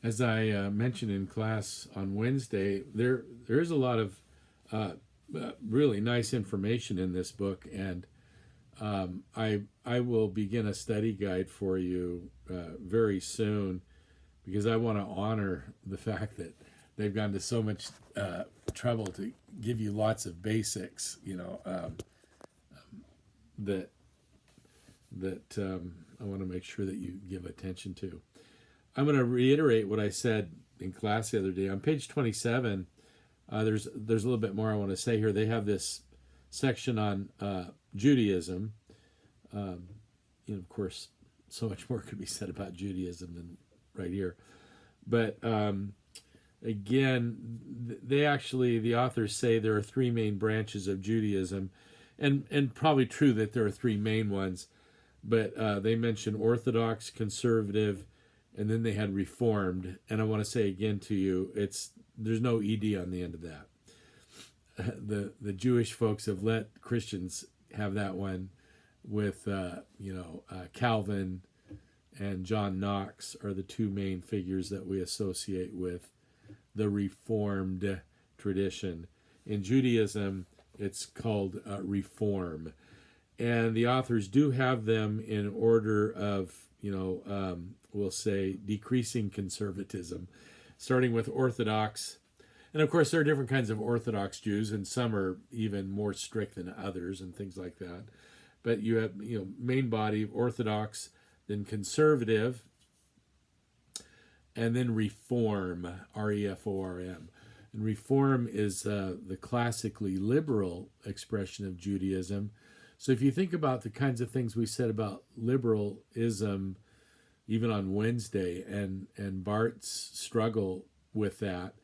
As I mentioned in class on Wednesday, there is a lot of really nice information in this book, and I will begin a study guide for you very soon because I want to honor the fact that they've gone to so much trouble to give you lots of basics, that I want to make sure that you give attention to. I'm going to reiterate what I said in class the other day. On page 27, there's a little bit more I want to say here. They have this section on Judaism. Of course, so much more could be said about Judaism than right here. But again, the authors say there are three main branches of Judaism, and probably true that there are three main ones. But they mention Orthodox, Conservative, and then they had Reformed. And I want to say again to you, there's no ed on the end of that. The Jewish folks have let Christians have that one with Calvin and John Knox are the two main figures that we associate with the Reformed tradition. In Judaism, it's called Reform. And the authors do have them in order of, we'll say, decreasing conservatism, starting with Orthodox. And of course, there are different kinds of Orthodox Jews, and some are even more strict than others and things like that. But you have, main body, Orthodox, then Conservative, and then Reform, Reform. And Reform is the classically liberal expression of Judaism. So if you think about the kinds of things we said about liberalism, even on Wednesday, and Barth's struggle with that,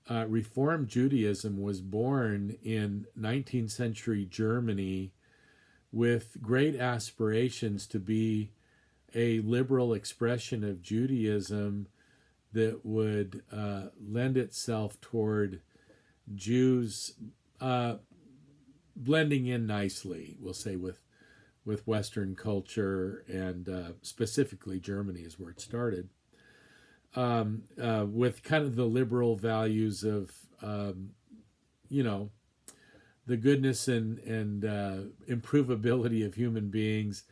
Reform Judaism was born in 19th century Germany with great aspirations to be a liberal expression of Judaism that would lend itself toward Jews blending in nicely, we'll say, with Western culture, and specifically Germany is where it started, with kind of the liberal values of, the goodness and improvability of human beings,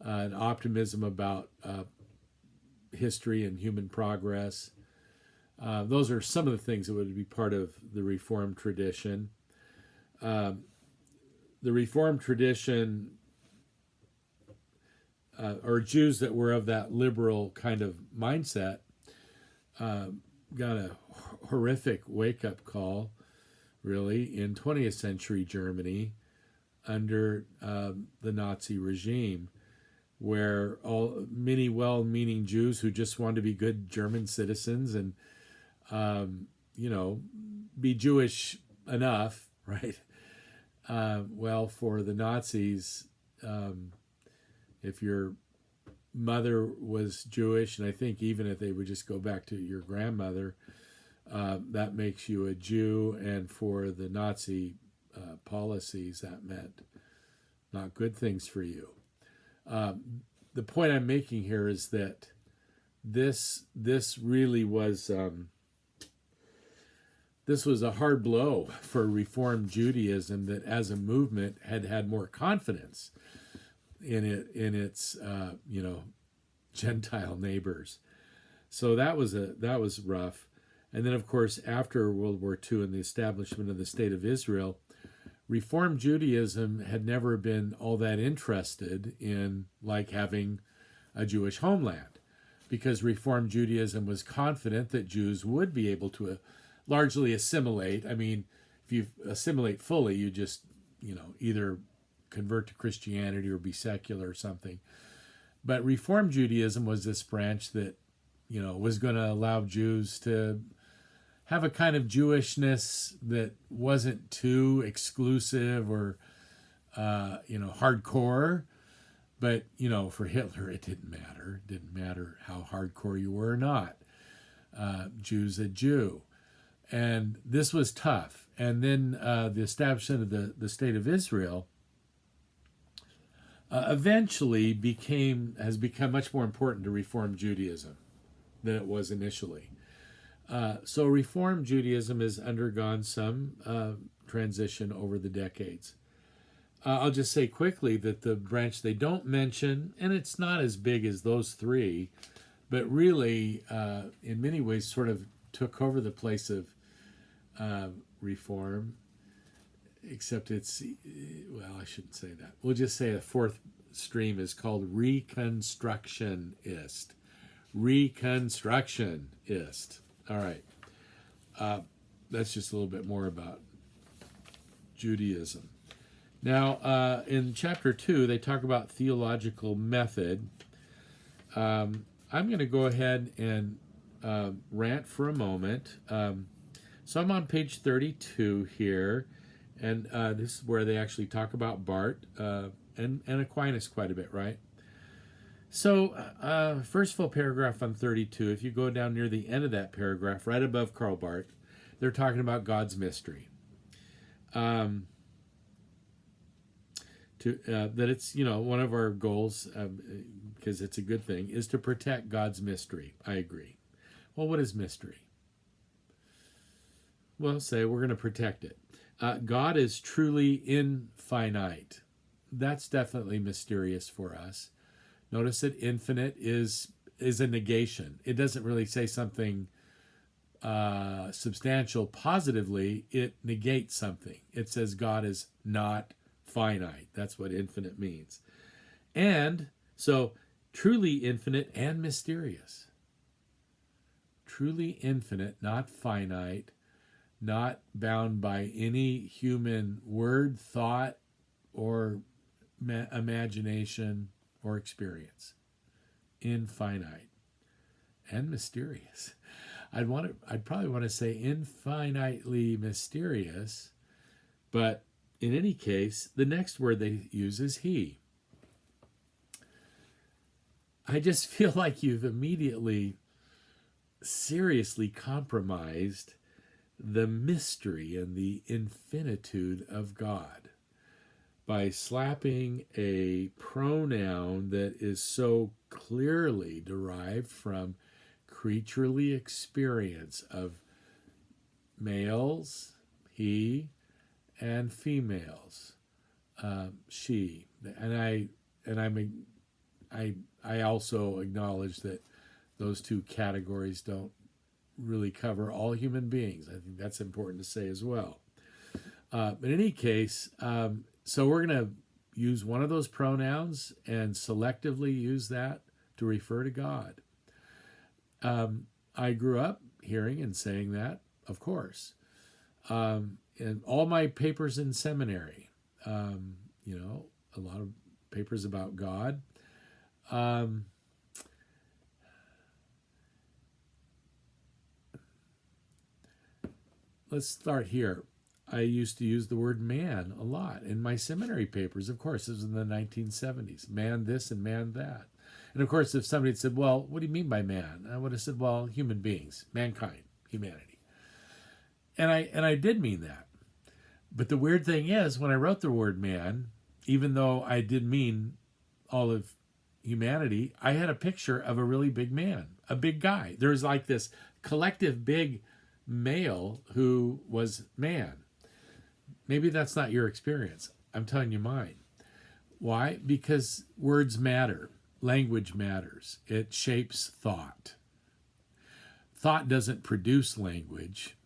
and optimism about history and human progress. Those are some of the things that would be part of the Reformed tradition. The Reformed tradition, or Jews that were of that liberal kind of mindset, got a horrific wake-up call, really, in 20th century Germany under the Nazi regime, where many well-meaning Jews who just wanted to be good German citizens and, be Jewish enough, right? For the Nazis, if your mother was Jewish, and I think even if they would just go back to your grandmother, that makes you a Jew, and for the Nazi policies, that meant not good things for you. The point I'm making here is that this really was this was a hard blow for Reformed Judaism, that as a movement had more confidence in its Gentile neighbors. So that was rough. And then, of course, after World War II and the establishment of the State of Israel, Reformed Judaism had never been all that interested in having a Jewish homeland, because Reformed Judaism was confident that Jews would be able to largely assimilate. I mean, if you assimilate fully, you just, either convert to Christianity or be secular or something. But Reformed Judaism was this branch that, was going to allow Jews to have a kind of Jewishness that wasn't too exclusive or, hardcore. But, for Hitler, it didn't matter. It didn't matter how hardcore you were or not. Jew's a Jew. And this was tough. And then the establishment of the State of Israel eventually has become much more important to Reform Judaism. than it was initially. So Reform Judaism has undergone some transition over the decades. I'll just say quickly that the branch they don't mention, and it's not as big as those three, but really, in many ways, sort of took over the place of Reform, except it's, well, I shouldn't say that. We'll just say a fourth stream is called Reconstructionist. Reconstructionist. All right. That's just a little bit more about Judaism. Now, in chapter 2, they talk about theological method. I'm going to go ahead and rant for a moment. So I'm on page 32 here, and this is where they actually talk about Barth and Aquinas quite a bit, right? So, first full paragraph on 32, if you go down near the end of that paragraph, right above Karl Barth, they're talking about God's mystery. That it's, one of our goals, because it's a good thing, is to protect God's mystery. I agree. Well, what is mystery? Well, say we're going to protect it. God is truly infinite. That's definitely mysterious for us. Notice that infinite is a negation. It doesn't really say something substantial positively. It negates something. It says God is not finite. That's what infinite means. And so truly infinite and mysterious. Truly infinite, not finite, not bound by any human word, thought, or imagination or experience. Infinite and mysterious. I'd probably want to say infinitely mysterious, but in any case, the next word they use is he. I just feel like you've immediately seriously compromised the mystery and the infinitude of God by slapping a pronoun that is so clearly derived from creaturely experience of males, he, and females, she. And I also acknowledge that those two categories don't really cover all human beings. I think that's important to say as well. In any case, so we're going to use one of those pronouns and selectively use that to refer to God. I grew up hearing and saying that, of course. And all my papers in seminary, a lot of papers about God. Let's start here. I used to use the word man a lot in my seminary papers. Of course, this was in the 1970s. Man this and man that. And of course, if somebody had said, well, what do you mean by man? I would have said, well, human beings, mankind, humanity. And I did mean that. But the weird thing is, when I wrote the word man, even though I did mean all of humanity, I had a picture of a really big man, a big guy. There was like this collective big male who was man. Maybe that's not your experience. I'm telling you mine. Why? Because words matter. Language matters. It shapes thought. Thought doesn't produce language.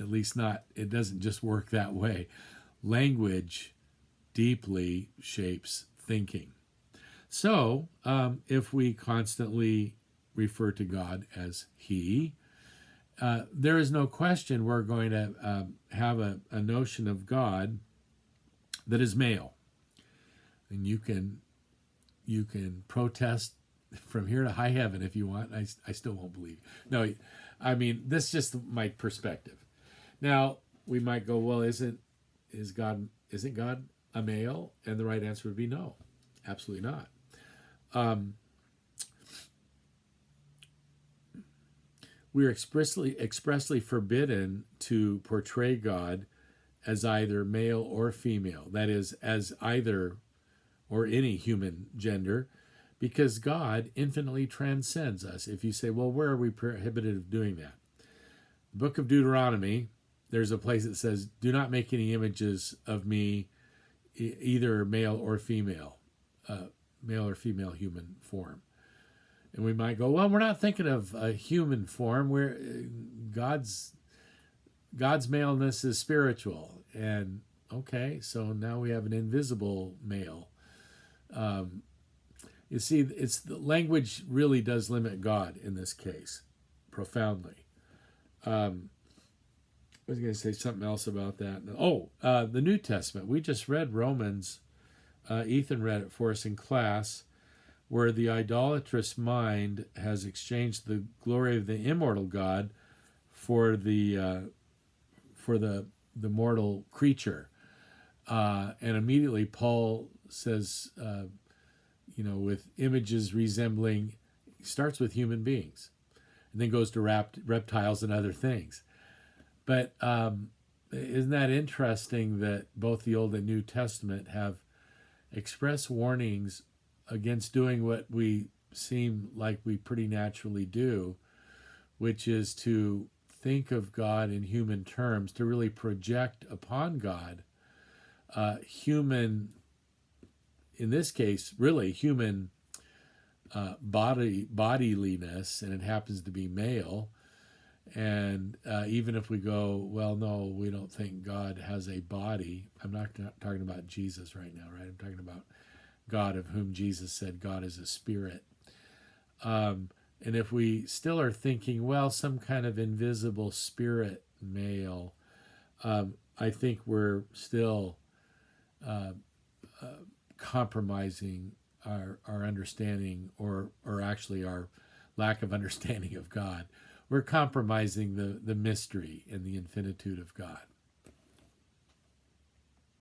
At least not, it doesn't just work that way. Language deeply shapes thinking. So, if we constantly refer to God as he, there is no question we're going to have a notion of God that is male. And you can protest from here to high heaven if you want. I still won't believe you. No, I mean, this is just my perspective. Now, we might go, well, isn't God a male? And the right answer would be no, absolutely not. We are expressly forbidden to portray God as either male or female. That is, as either or any human gender, because God infinitely transcends us. If you say, well, where are we prohibited of doing that? The book of Deuteronomy, there's a place that says, do not make any images of me, either male or female human form. And we might go, well, we're not thinking of a human form. Where God's maleness is spiritual. And okay, so now we have an invisible male. You see, it's the language really does limit God in this case, profoundly. I was going to say something else about that. The New Testament. We just read Romans. Ethan read it for us in class, where the idolatrous mind has exchanged the glory of the immortal God for the mortal creature, and immediately Paul says, with images resembling, starts with human beings, and then goes to reptiles and other things. But isn't that interesting that both the Old and New Testament have express warnings against doing what we seem like we pretty naturally do, which is to think of God in human terms, to really project upon God human, in this case, really human bodiliness, and it happens to be male. And even if we go, well, no, we don't think God has a body. I'm not talking about Jesus right now, right? I'm talking about God, of whom Jesus said God is a spirit. And if we still are thinking, well, some kind of invisible spirit male, I think we're still compromising our understanding, or actually our lack of understanding of God. We're compromising the mystery and the infinitude of God.